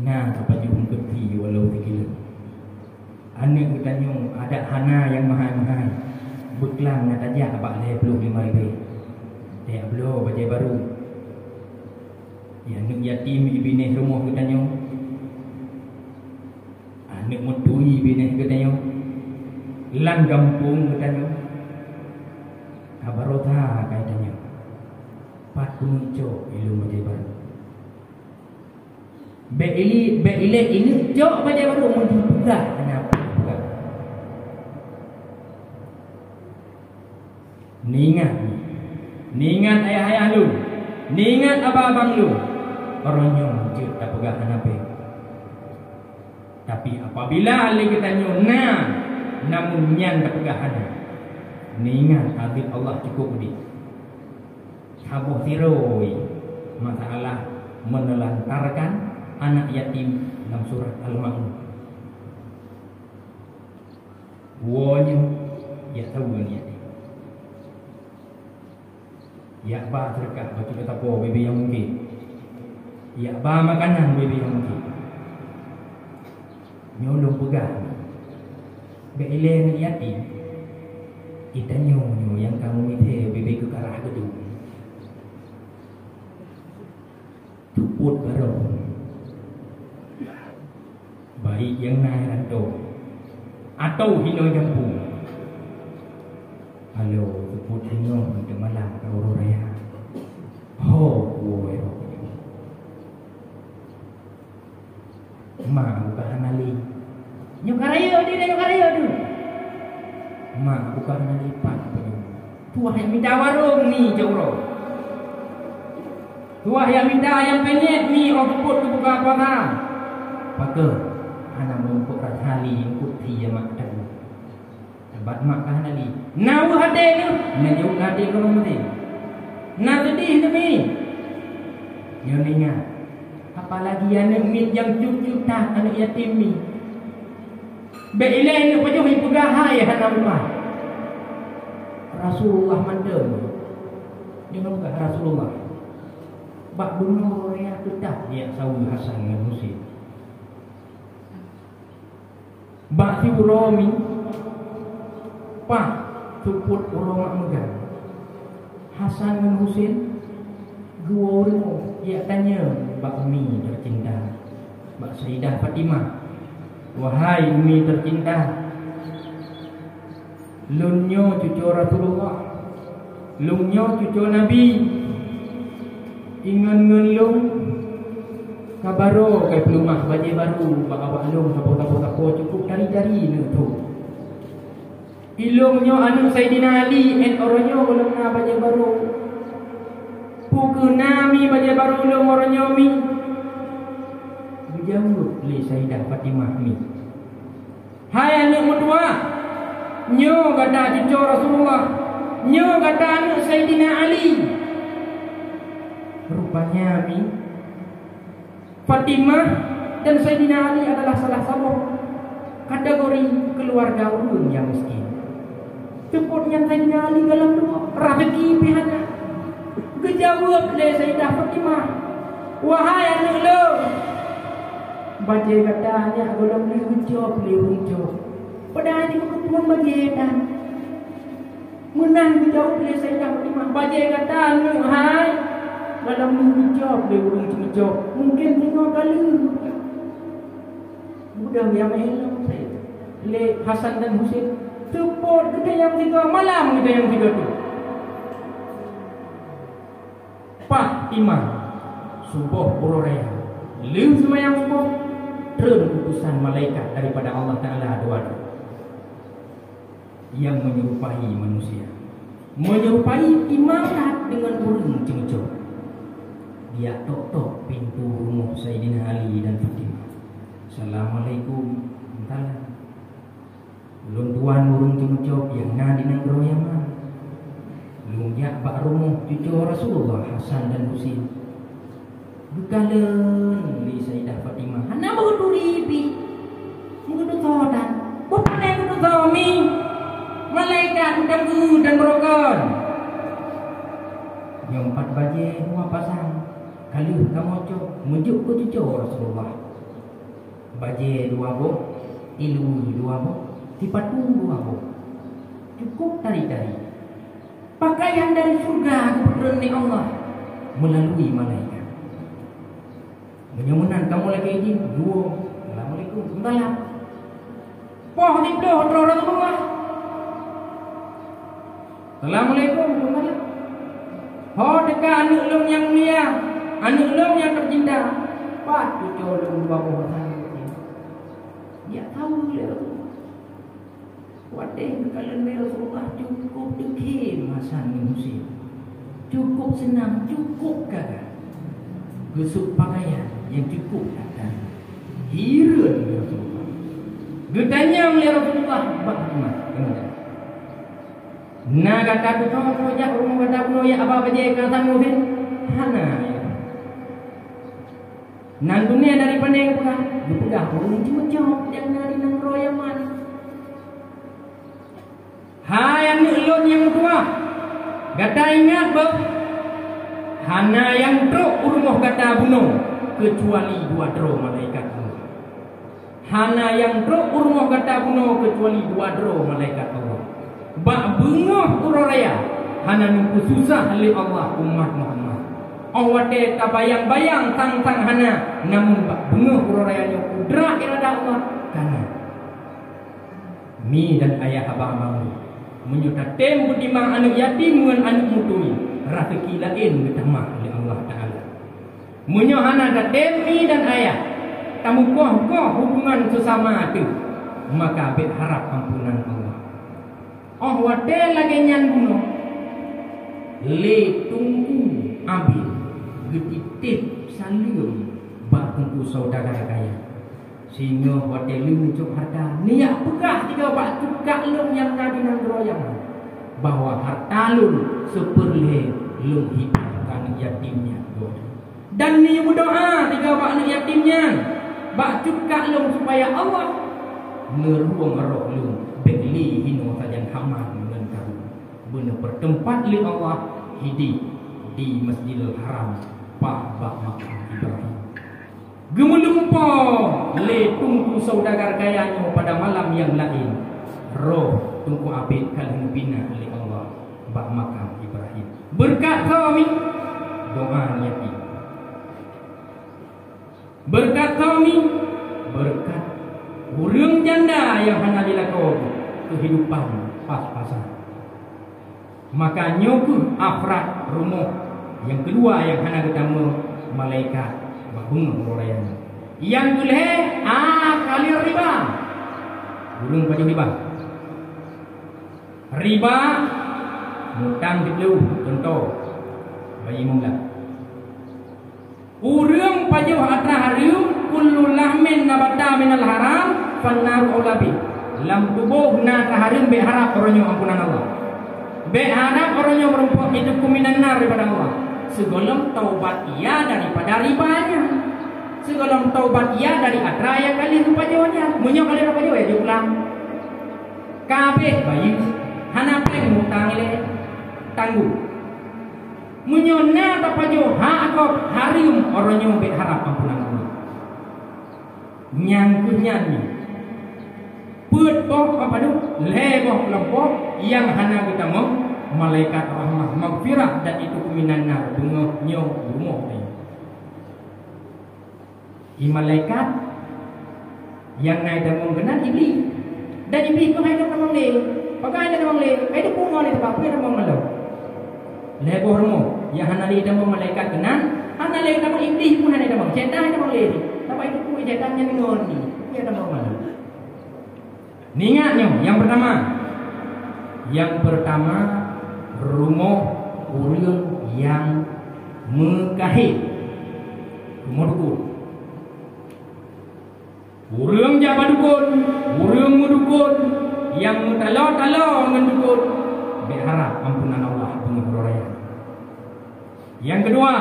Nah apa jum keti walau dikila. Anak itanyo ada hana yang mahal-mahal. Beklang ngataja abak le 25,000. Dia belum bajai baru. Ya anak yatim ibineh rumah katanya. Anak mentui ibineh katanya. Lang kampung katanya. Kabarota katanya. Pat muncul ilmu bajai baru. Be ini jok bajai baru muncul juga. Kenapa? Ningat ayah-ayah lu, ningat abang-abang lu. Orangnya muncul tak pegang apa. Tapi apabila ali kita nyona, namun nyan tak pegang. Ningat habis Allah cukup di. Abu Tiroi masalah menelantarkan anak yatim dalam surat Al-Ma'un. Wanya ya tahu ni ya ba terkat bagi kata po bebe yang mungkin ya ba makanan bebe yang mungkin nyolong pegang beile ni yatim itanyo yang kamu mithe bebe ke arah gedung tuput baru baik yang naik atau hino jambu. Halo, tuput hino untuk malam kau raya. Oh, boy. Ma buka hanali. Nyukarayo tu. Ma buka hanali pak. Tuah yang minta warung ni jauh. Tuah yang minta yang penyet ni orang tuput tu buka apa tak? Pakai. Anak menumpuk rathali putih yang mak tahu. Tabat mak kahanali. Nawa hati ni. Najuk hati kau mesti. Nak sedih demi. Yang ingat. Apalagi anak mit yang cucu tak anak yatim ni. Beilai ni pajak hidup gahai anak rumah. Rasulullah mandam. Dia bukan Rasulullah. Bak bunuh yang tetap dia Saul Hasan dengan Husin. Bak Romi Pak tuput orang megang Hasan dan Husin dua orang dia tanya Bak Umi tercinta Bak Sayyidah Fatimah, wahai Umi tercinta, lunyo cucu Rasulullah, lunyo cucu Nabi, ingan lung kabaro kai pelumah baje baru bak awak long tapo cukup dari ni tu. Ilungnya anu Sayyidina Ali en oronyo belum na baje baru. Puku nami baje baru long oronyo mi. Bijamut li Sayyidah Fatimah mi. Hai anu mudua. Nyo kata cucu Rasulullah. Nyo kata anu Sayyidina Ali. Rupanya mi Fatimah dan Sayyidina Ali adalah salah satu kategori keluarga ulun yang miskin. Cepatnya Sayyidina Ali dalam dua rezeki pihaknya. Kejawab oleh Sayyidah Fatimah, wahai anak lo, baca katanya belum diucap diucap. Padahal ini ketuan bagian menang dijawab oleh Sayyidah Fatimah. Baca katanya, hai dalam menjawab dia urung menjawab mungkin 5 kali mudah yang elok saya le Hasan dan Husin tuput kita yang 3 malam kita yang 3 tu Fatimah subuh ururaya liu semayang subuh terus utusan malaikat daripada Allah Ta'ala doa yang menyerupai manusia, menyerupai imarat dengan urung cengcok. Dia tok-tok pintu rumah Sayyidina Ali dan Fatimah. Assalamualaikum. Entahlah. Belum tuan urung cengcok yang na di negara Yaman. Belum jak bak rumah cucu Rasulullah Hasan dan Husin. Bukalen li Sayyidah Fatimah. Hana begitu ribi. Begitu todan. Bukan begitu tomi. Malaikat ganggu dan berokon. Yang 4 baje 2 pasang. Kalau kamu cok mujuk ke cucu Rasulullah baje 2 bok, ilu 2 bok, tipatu 2 bok, cukup tari-tari pakaian dari surga kepada Allah melalui malaikat. Menyemunan kamu lagi izin 2. Assalamualaikum. Entahlah. Poh diploh Rasulullah. Assalamualaikum. Entahlah. Ho dekat anak long yang mulia. Anak long yang tercinta, Pak cucu long bawa saya. Dia tahu dia. Wadih kalau Rasulullah cukup dikir masa ni musim. Cukup senang, cukup gagah. Gesuk pakaian yang cukup datang. Hirun Rasulullah. Getanya oleh Rasulullah bagaimana? Na kata tu jak rumah kata puno ya apa baje kan sangu fin. Hana. Nan dunia dari pandai pula. Dipegang urung cucuk yang dari nang royaman. Ha yang ulun yang tua. Kata ingat bah. Hana yang truk urung kata buno kecuali dua dro malaikat. Hana yang truk urung kata buno kecuali dua dro malaikat Allah. Bak bengah uraya hana nuku susah oleh Allah umat Muhammad. Awate kabayang-bayang tang-tang hana namun bak bengah uraya nya kudra irada Allah kana. Mi dan ayah abang-abang menyuta tem kutimbang anak yatim ngan anak mutui rezeki lain getamah oleh Allah Taala. Munyo hana da tem mi dan ayah tamu koh hubungan sesama tu maka berharap ampunan Allah. Oh wate lagi nyan buno le tunggu ambil getitip salim bak tunggu saudara kaya sehingga wate lu cuk harta niat pegah tiga bak tukak lum yang tadi nang royang bahwa harta lum seperle lum hidup kan yatimnya dan ni berdoa tiga bak anak yatimnya bak tukak lum supaya Allah meruang roh lum beli hino sajan hamar dengan kamu benar bertempat li Allah hidup di Masjidil Haram Pak Makam Ibrahim gemulumpo le tunggu saudagar kayanya pada malam yang lain roh tunggu abid kalian bina li Allah Pak Makam Ibrahim berkat kami doa yatim berkat kami berkat urang janda yang hana dilakon kehidupan pas-pasan. Maka nyoku afrat rumah yang kedua yang hana ketemu malaikat babung rorayan. Yang kulhe kali riba. Urang paju riba. Riba mutang dulu contoh bayi mula. Urang paju atra hariu kullu lahmin nabata minal haram fannar ulabi lam tubuh na taharim berharap orangnya ampunan Allah berharap orangnya merumpuk hidup kuminan nar daripada Allah segolong taubat ia daripada ribanya segolong taubat ia dari atra yang kali rupa jawanya munyok kali rupa jawa ya diulang kabeh bayi hanapeng mutang ile tangguh munyona tapajo ha akop harium orangnya berharap ampunan Allah nyang kunyanyi put boh apa tu leboh leboh yang hana kita mau malaikat rahmah magfirah dan itu kuminan nar bunga nyong rumah ni malaikat yang naik damong kenal iblis dan iblis pun ada damong le pakai ada damong le ada pungo le sebab ada damong malu leboh rumah yang hana le damong malaikat kenal hana le damong iblis pun ada damong setan ada damong le tapi itu pun setannya dengar ni dia damong malu. Ingatnya yang pertama rumah urang yang mekahit rumah dukun urang jabat dukun urang mudukun yang mutalo-talo dengan dukun berharap ampunan Allah penghoraya. Yang kedua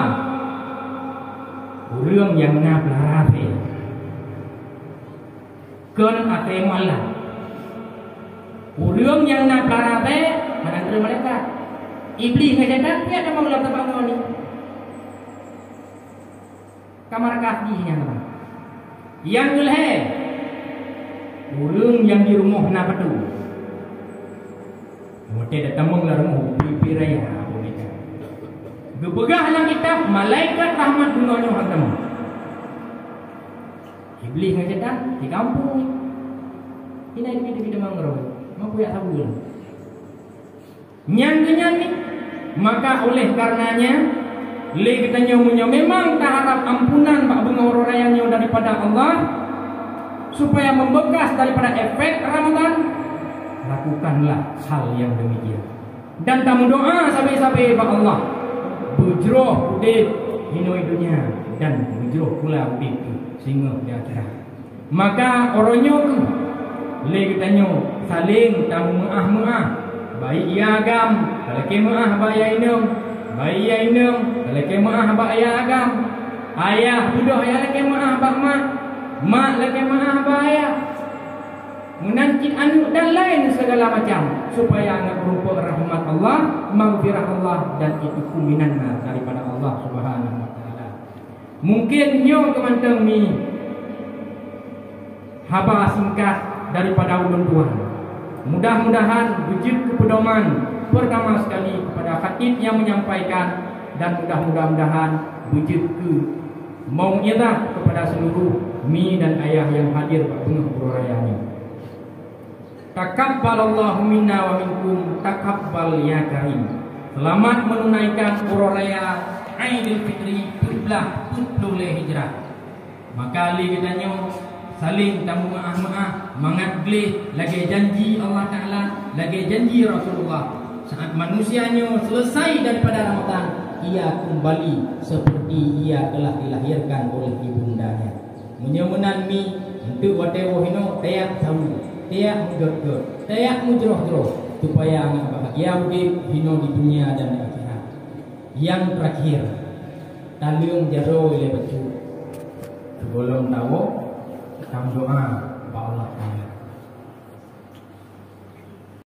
urang yang ngaplarate keun ate malah urang yang nak parate mana terima malaikat iblis ngejedak dia ada mau lakukan apa ni kamar kasihnya apa yang ulhe urang yang di rumah nak tu mesti datang menglar rumah pipiraya apa mereka gepegah dalam kitab malaikat rahmat gunanya hantam iblis ngejedak di kampung ini di mangrove mampu ya tahu nyanyi maka oleh karenanya le kita nyomunya memang tak harap ampunan pak bengaur rayanya daripada Allah supaya membekas daripada efek Ramadan lakukanlah hal yang demikian dan kamu doa sampai-sampai pak Allah bujroh udip hinoi dunia dan bujroh pula udip sehingga di akhirat maka orangnya le kita saling tamu muah baik ia agam, kalau kemaah bayar inung, baik ia inung, kalau kemaah bayar agam, ayah budak ayah kemaah bak mak kemaah bayar, menanti anak dan lain segala macam, supaya anak berupa rahmat Allah, maghfirah Allah, dan itu kuminanna daripada Allah Subhanahu Wa Taala. Mungkin nyo kemanteng ni haba singkat daripada ulun Tuhan. Mudah-mudahan wujud kepedoman pertama sekali kepada khatib yang menyampaikan, dan mudah-mudahan wujud ke mau'izah kepada seluruh mi dan ayah yang hadir pada pengurayanya. Takabbalallahu minna wa minkum, takabbal ya karim. Selamat menunaikan uraya Aidil Fitri 1440 Hijrah. Maka ali katanya saling tamu maaf mangat glih lagi janji Allah Taala, lagi janji Rasulullah. Saat manusianya selesai daripada Ramadan, ia kembali seperti ia telah dilahirkan oleh ibundanya. Menyemenan mi untuk watewo hino tayak tahu, tayak mujur, tayak mujroh, supaya anak bahagia hidup hino di dunia dan di akhirat. Yang terakhir, taliung jaro oleh becu. Sebelum tahu, kita doa, Allah Taala.